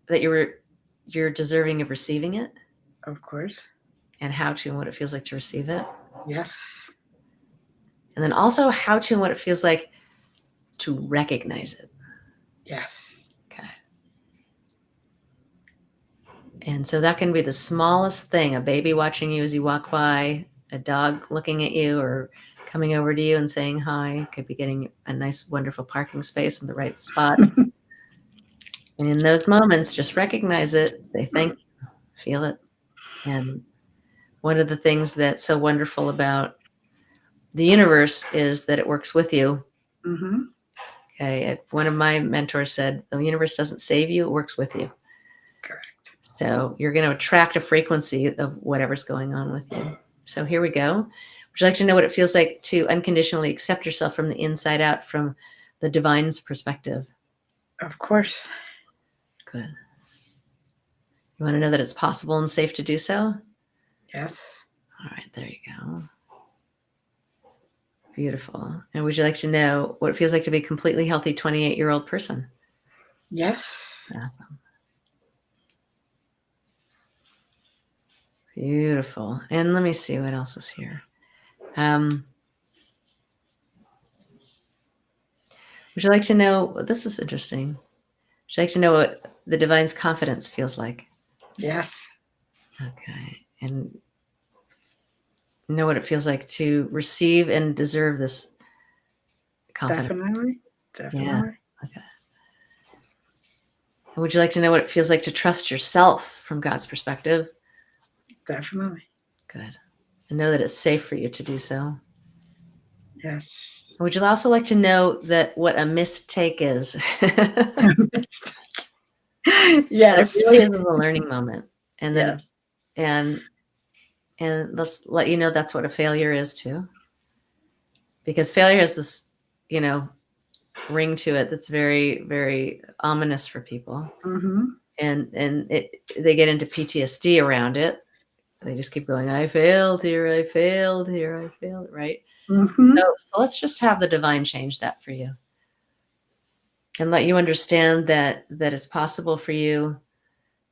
that you're deserving of receiving it? Of course. And how to and what it feels like to receive it? Yes. And then also how to and what it feels like to recognize it. Yes. Okay. And so that can be the smallest thing, a baby watching you as you walk by, a dog looking at you or coming over to you and saying hi. It could be getting a nice, wonderful parking space in the right spot. And in those moments, just recognize it, say thank you, feel it. And one of the things that's so wonderful about the universe is that it works with you. Mm-hmm. Okay. One of my mentors said, the universe doesn't save you, it works with you. Correct. So you're going to attract a frequency of whatever's going on with you. So here we go. Would you like to know what it feels like to unconditionally accept yourself from the inside out, from the divine's perspective? Of course. Good. You want to know that it's possible and safe to do so? Yes. All right, there you go. Beautiful. And would you like to know what it feels like to be a completely healthy 28-year-old person? Yes. Awesome. Beautiful. And let me see what else is here. Would you like to know, this is interesting. Would you like to know what the divine's confidence feels like? Yes. Okay. And know what it feels like to receive and deserve this confidence. Definitely. Definitely. Yeah. Okay. And would you like to know what it feels like to trust yourself from God's perspective? Definitely. Good. And know that it's safe for you to do so. Yes. Would you also like to know that what a mistake is? Yes. It really is a learning moment. And then Yes. and let's let you know that's what a failure is too. Because failure has this, ring to it that's very, very ominous for people. Mm-hmm. And they get into PTSD around it. They just keep going, I failed here, I failed here, I failed, right? Mm-hmm. So let's just have the divine change that for you. And let you understand that it's possible for you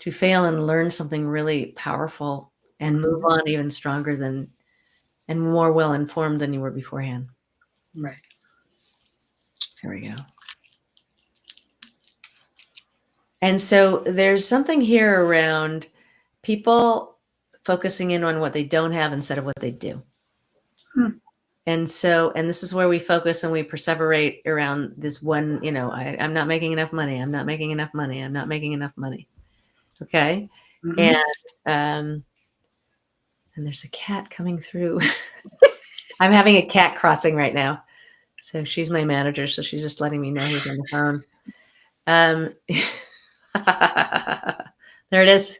to fail and learn something really powerful and move on even stronger and more well-informed than you were beforehand. Right. There we go. And so there's something here around people focusing in on what they don't have instead of what they do. And this is where we focus and we perseverate around this one, I'm not making enough money. I'm not making enough money. I'm not making enough money. Okay. And there's a cat coming through. I'm having a cat crossing right now. So she's my manager. So she's just letting me know he's on the phone. There it is.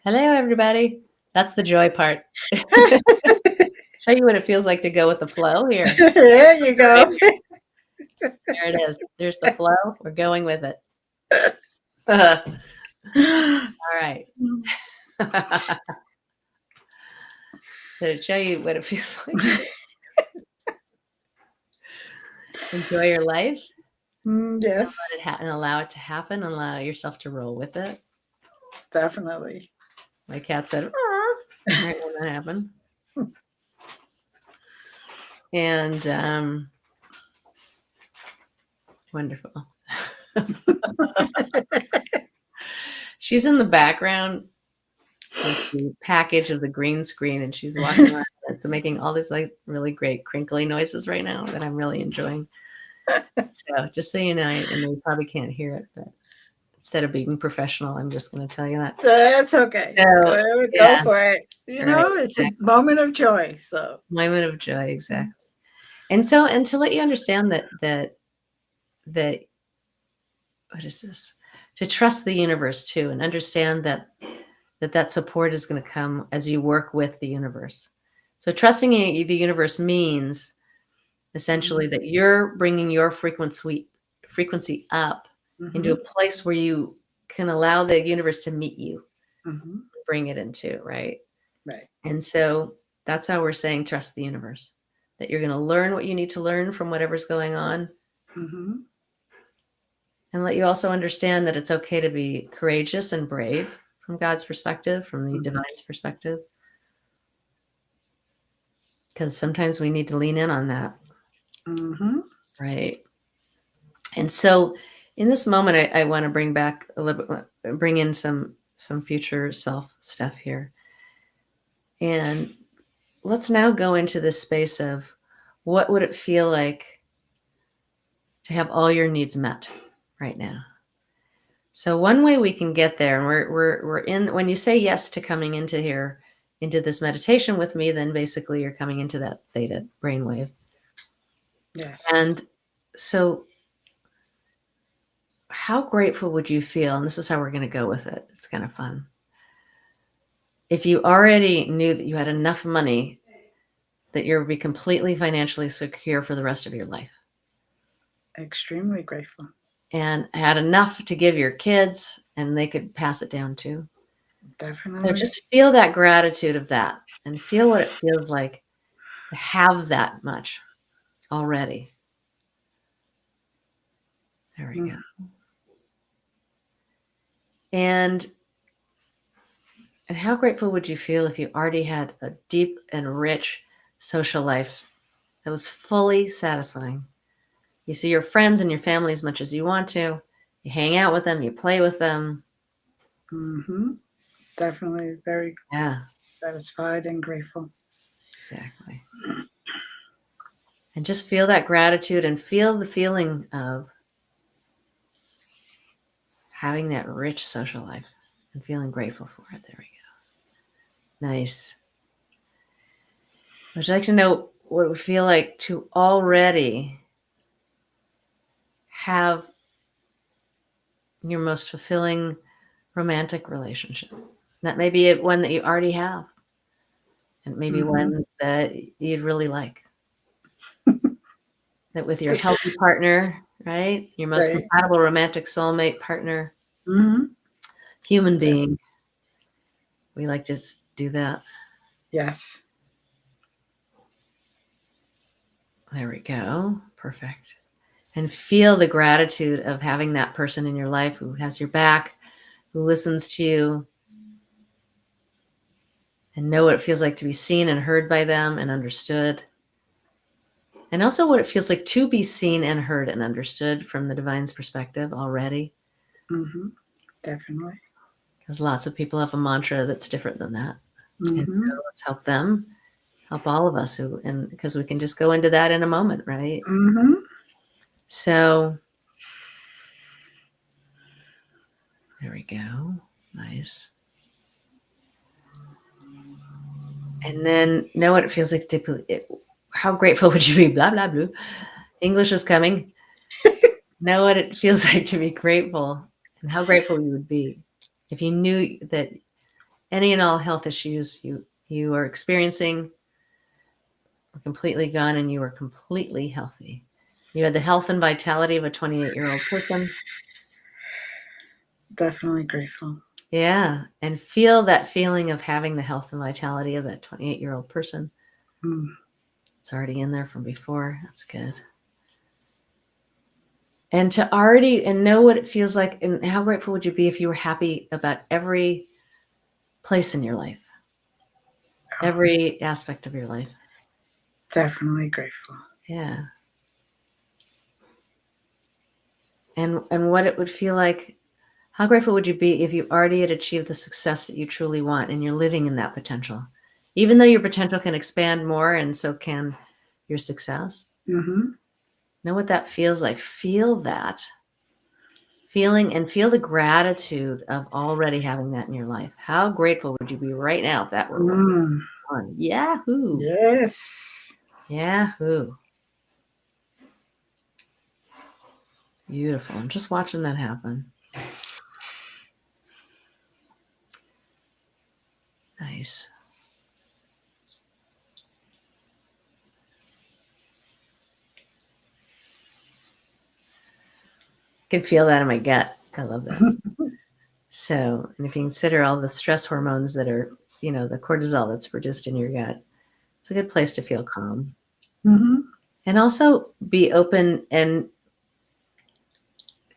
Hello, everybody. That's the joy part. Show you what it feels like to go with the flow here. There you go. There it is. There's the flow. We're going with it. All right. To show you what it feels like. Enjoy your life. Yes. Let it happen. Allow it to happen. Allow yourself to roll with it. Definitely. My cat said, right when that happened. And Wonderful. She's in the background with the package of the green screen, and she's walking around. It's making all these like really great crinkly noises right now that I'm really enjoying. So just so you know, and you probably can't hear it, but instead of being professional, I'm just going to tell you that. That's okay. So, Go for it. You right, know, it's a moment of joy. So moment of joy, exactly. And so, and to let you understand that what is this? To trust the universe too, and understand that support is going to come as you work with the universe. So trusting the universe means essentially that you're bringing your frequency up into a place where you can allow the universe to meet you, bring it into, right? Right. And so that's how we're saying trust the universe, that you're going to learn what you need to learn from whatever's going on. And let you also understand that it's okay to be courageous and brave from God's perspective, from the divine's perspective. Because sometimes we need to lean in on that. Right. And so in this moment, I want to bring back a little bit, bring in some future self stuff here. And let's now go into this space of what would it feel like to have all your needs met right now? So one way we can get there, and we're in, when you say yes to coming into here, into this meditation with me, then basically you're coming into that theta brainwave. Yes. And so how grateful would you feel? And this is how we're going to go with it. It's kind of fun. If you already knew that you had enough money that you'll be completely financially secure for the rest of your life. Extremely grateful. And had enough to give your kids and they could pass it down too. Definitely. So just feel that gratitude of that and feel what it feels like to have that much already. There we go. And how grateful would you feel if you already had a deep and rich social life that was fully satisfying? You see your friends and your family as much as you want to. You hang out with them. You play with them. Definitely very satisfied and grateful. Exactly. And just feel that gratitude and feel the feeling of having that rich social life and feeling grateful for it. There we go. Nice. Would you like to know what it would feel like to already have your most fulfilling romantic relationship? That may be one that you already have, and maybe one that you'd really like. That with your healthy partner, right? Your most compatible romantic soulmate partner, human being. We like to do that. Yes. There we go. Perfect. And feel the gratitude of having that person in your life who has your back, who listens to you, and know what it feels like to be seen and heard by them and understood. And also what it feels like to be seen and heard and understood from the divine's perspective already. Definitely. Because lots of people have a mantra that's different than that. And so let's help them, help all of us, and because we can just go into that in a moment, right? So there we go. Nice. And then know what it feels like to, how grateful would you be? Blah, blah, blah. English is coming. Know what it feels like to be grateful and how grateful you would be if you knew that any and all health issues you are experiencing were completely gone and you were completely healthy. You had the health and vitality of a 28-year-old person. Definitely grateful. Yeah. And feel that feeling of having the health and vitality of that 28-year-old person. It's already in there from before. That's good. And to already and know what it feels like and how grateful would you be if you were happy about every place in your life, every aspect of your life. Definitely grateful. Yeah. and what it would feel like. How grateful would you be if you already had achieved the success that you truly want and you're living in that potential? Even though your potential can expand more and so can your success. Mm-hmm. Know what that feels like. Feel that. Feeling and feel the gratitude of already having that in your life. How grateful would you be right now if that were what was Mm. going on? Yahoo! Yes. Yahoo! Beautiful. I'm just watching that happen. Nice. I can feel that in my gut. I love that. So, and if you consider all the stress hormones that are, the cortisol that's produced in your gut, it's a good place to feel calm. Mm-hmm. And also be open. And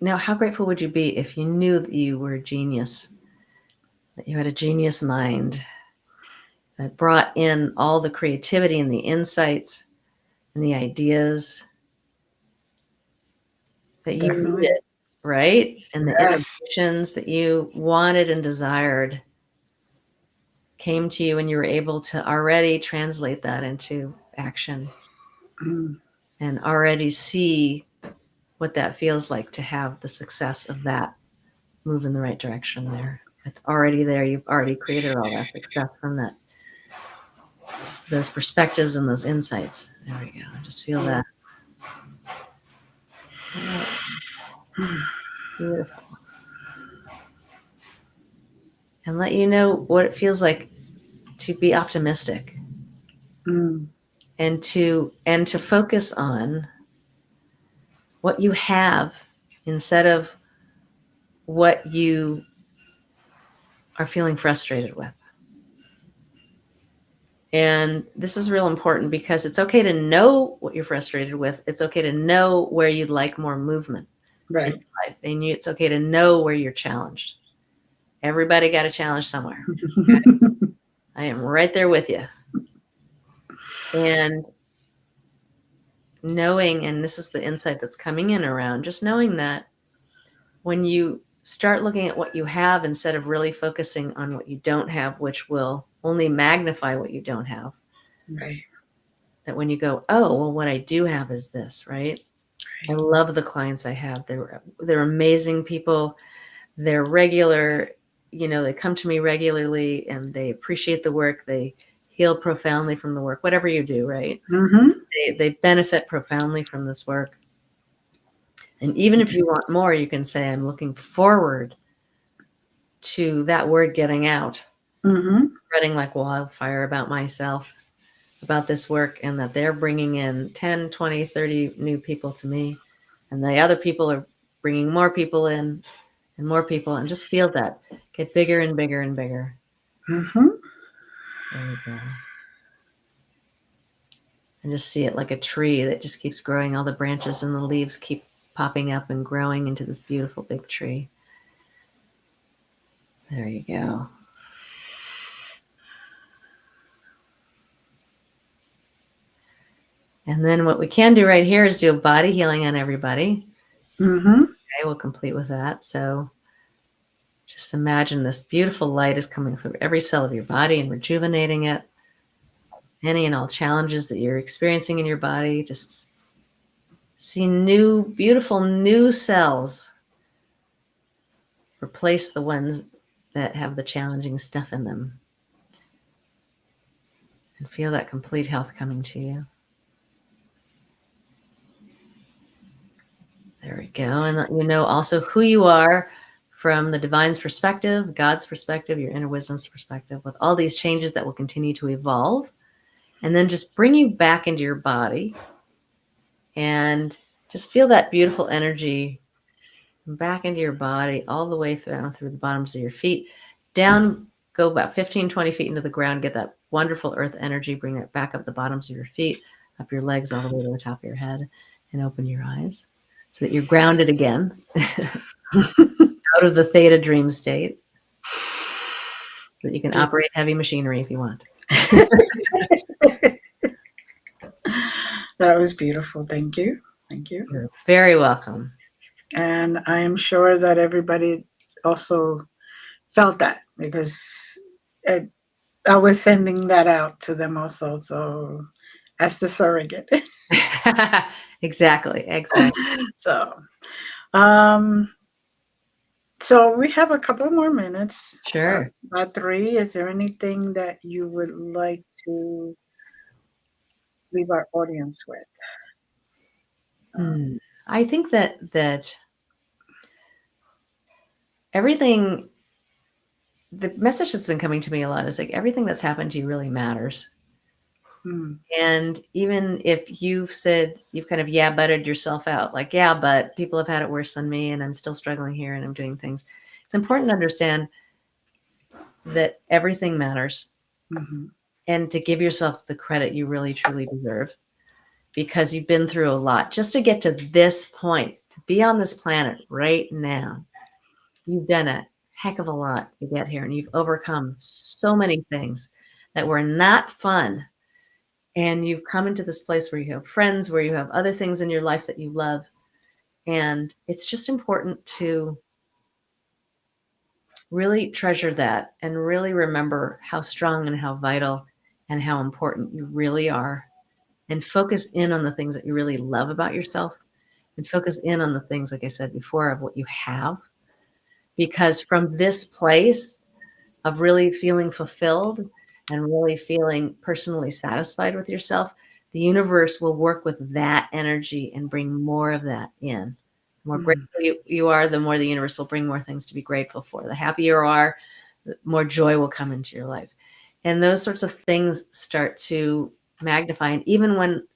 now, how grateful would you be if you knew that you were a genius, that you had a genius mind that brought in all the creativity and the insights and the ideas that you Definitely. needed, right? And the Yes. innovations that you wanted and desired came to you and you were able to already translate that into action Mm. and already see what that feels like to have the success of that move in the right direction there. It's already there. You've already created all that success from that, those perspectives and those insights. There we go. Just feel that. Beautiful. And let you know what it feels like to be optimistic Mm. and to focus on what you have instead of what you are feeling frustrated with. And this is real important because it's okay to know what you're frustrated with. It's okay to know where you'd like more movement in Right. your life. And it's okay to know where you're challenged. Everybody got a challenge somewhere. I am right there with you. And knowing, and this is the insight that's coming in around, just knowing that when you start looking at what you have instead of really focusing on what you don't have, which will only magnify what you don't have, Right. that when you go, oh, well, what I do have is this, right? I love the clients I have. They're amazing people. They're regular, they come to me regularly and they appreciate the work. They heal profoundly from the work, whatever you do, right? Mm-hmm. They benefit profoundly from this work. And even if you want more, you can say, I'm looking forward to that word getting out, Mm-hmm. spreading like wildfire about myself, about this work, and that they're bringing in 10, 20, 30 new people to me. And the other people are bringing more people in and more people, and just feel that get bigger and bigger and bigger. Mm-hmm. There we go. And just see it like a tree that just keeps growing. All the branches and the leaves keep popping up and growing into this beautiful big tree. There you go. And then what we can do right here is do a body healing on everybody. Mm-hmm. Okay, we'll complete with that. So just imagine this beautiful light is coming through every cell of your body and rejuvenating it. Any and all challenges that you're experiencing in your body, just see new, beautiful new cells replace the ones that have the challenging stuff in them. And feel that complete health coming to you. There we go. And let you know also who you are from the divine's perspective, God's perspective, your inner wisdom's perspective, with all these changes that will continue to evolve. And then just bring you back into your body and just feel that beautiful energy back into your body all the way through the bottoms of your feet. Down, go about 15, 20 feet into the ground, get that wonderful earth energy, bring it back up the bottoms of your feet, up your legs all the way to the top of your head, and open your eyes so that you're grounded again out of the theta dream state so that you can operate heavy machinery if you want. That was beautiful. Thank you. Thank you. You're very welcome. And I am sure that everybody also felt that because it, I was sending that out to them also. So as the surrogate. Exactly. So, um, so we have a couple more minutes. Sure. About 3. Is there anything that you would like to leave our audience with? Hmm. I think that everything, the message that's been coming to me a lot is like everything that's happened to you really matters. Hmm. And even if you've said you've kind of butted yourself out, like, yeah, but people have had it worse than me and I'm still struggling here and I'm doing things. It's important to understand that everything matters Mhm. and to give yourself the credit you really truly deserve because you've been through a lot just to get to this point, to be on this planet right now. You've done a heck of a lot to get here and you've overcome so many things that were not fun. And you've come into this place where you have friends, where you have other things in your life that you love. And it's just important to really treasure that and really remember how strong and how vital and how important you really are. And focus in on the things that you really love about yourself and focus in on the things, like I said before, of what you have. Because from this place of really feeling fulfilled and really feeling personally satisfied with yourself, the universe will work with that energy and bring more of that in. The more Mm. grateful you are, the more the universe will bring more things to be grateful for. The happier you are, the more joy will come into your life. And those sorts of things start to magnify. And even when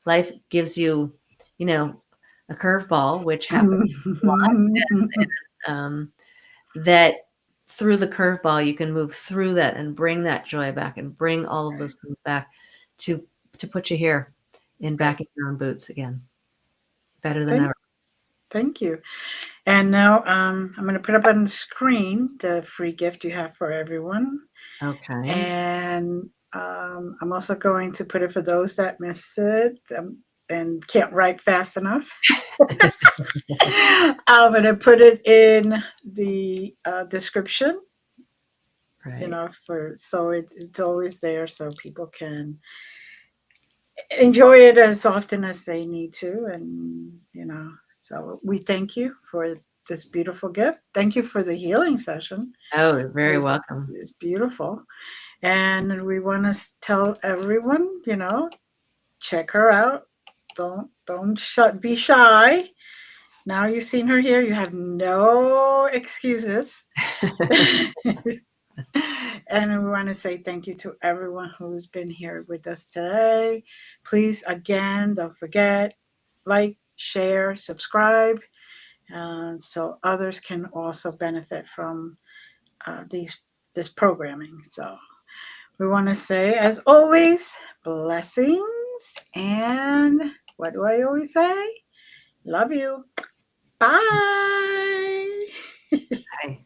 life gives you, a curveball, which happens a lot, um, that through the curveball you can move through that and bring that joy back and bring all of those things back to put you here and back in your own boots again, better than Thank, ever. thank you. And now I'm going to put up on the screen the free gift you have for everyone. Okay. And I'm also going to put it for those that missed it and can't write fast enough. I'm going to put it in the description, Right. for so it's always there so people can enjoy it as often as they need to. And, so we thank you for this beautiful gift. Thank you for the healing session. Oh, you're It very was, welcome. it was beautiful. And we want to tell everyone, check her out. Don't be shy. Now you've seen her here, you have no excuses. And we want to say thank you to everyone who's been here with us today. Please, again, don't forget, like, share, subscribe, so others can also benefit from this programming. So we want to say, as always, blessings. And what do I always say? Love you. Bye. Bye.